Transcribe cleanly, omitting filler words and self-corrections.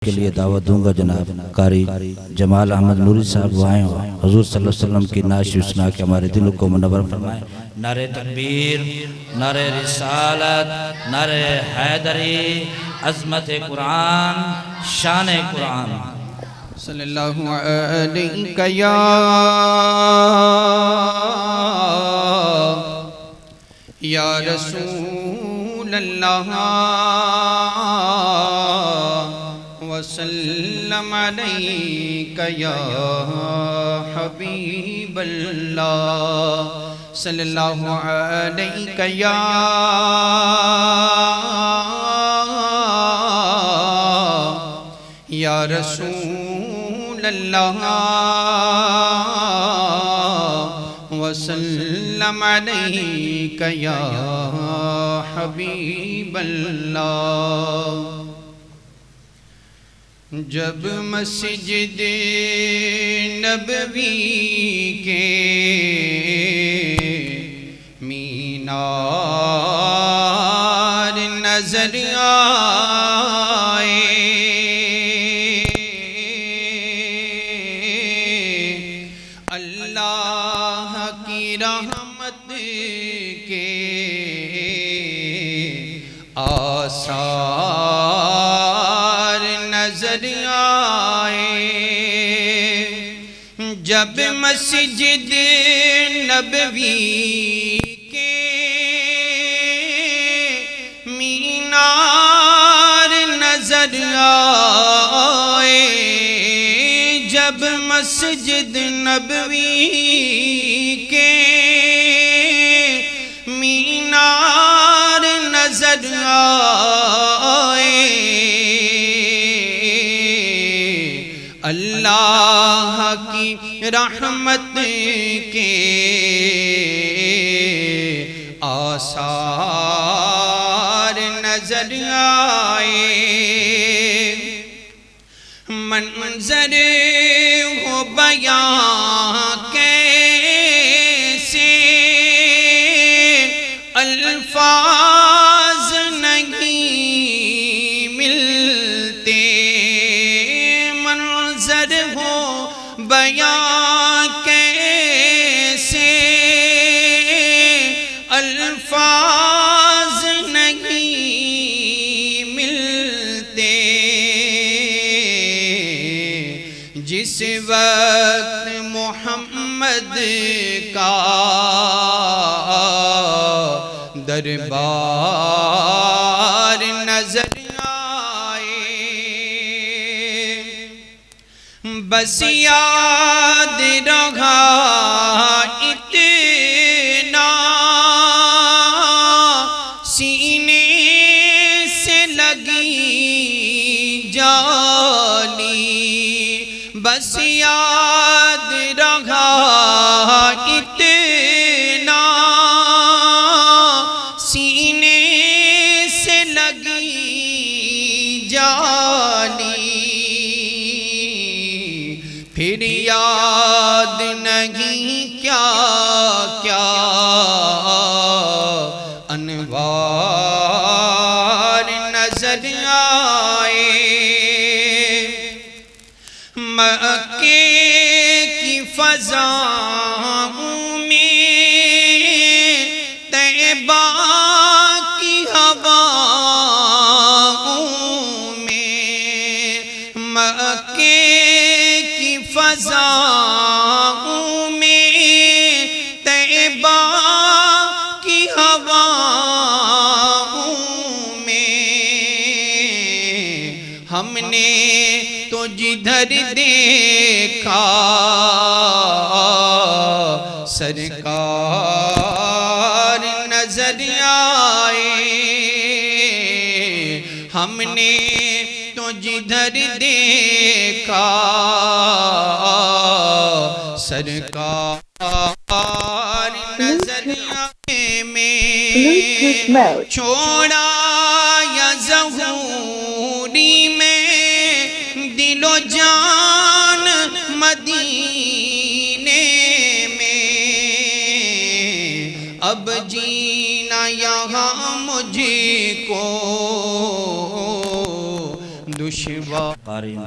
کے لیے دعوت دوں گا جناب قاری جمال احمد نوری صاحب وہ آئیں حضور صلی اللہ علیہ وسلم کی نعت شریف سنا کے ہمارے دلوں کو منور فرمائیں۔ نعرہ تکبیر، نعرہ رسالت، نعرہ حیدری، عظمت قرآن، شان قرآن۔ صلی اللہ علیہ یا رسول اللہ وسلم علیک یا حبیب اللہ صلی اللہ علیک یا رسول اللہ وسلم علیک یا حبیب اللہ۔ جب مسجد نبوی کے مینار نظر آئے، اللہ کی رحمت کے آثار نظر آئے۔ جب مسجد نبوی کے مینار نظر آئے، جب مسجد نبوی کے مینار نظر آئے، اللہ کی رحمت کے آثار نظر آئے۔ منظر ہو بیان کیسے الفاظ نہیں ملتے، منظر ہو بیان کیسے الفاظ نہیں ملتے۔ جس وقت محمد کا دربار نظر آئے، بس یاد رہا اتنا سینے سے لگی جالی، بس یاد رہا اتنا سینے سے لگی جالی، پھر یاد نہیں کیا کیا انوار نظر آئے۔ مکے کی فضاؤں میں، طیبہ کی ہواؤں میں، مکے کی فضاؤں میں، طیبہ کی ہواؤں میں، ہم نے تو جدھر دیکھا سرکار نظر آئے، ہم نے تو جدھر دیکھا سرکار نظر آئے۔ میں چھوڑا یا ظہوری میں دل و جان مدینے میں، اب جینا یہاں مجھ کو دشوار قاری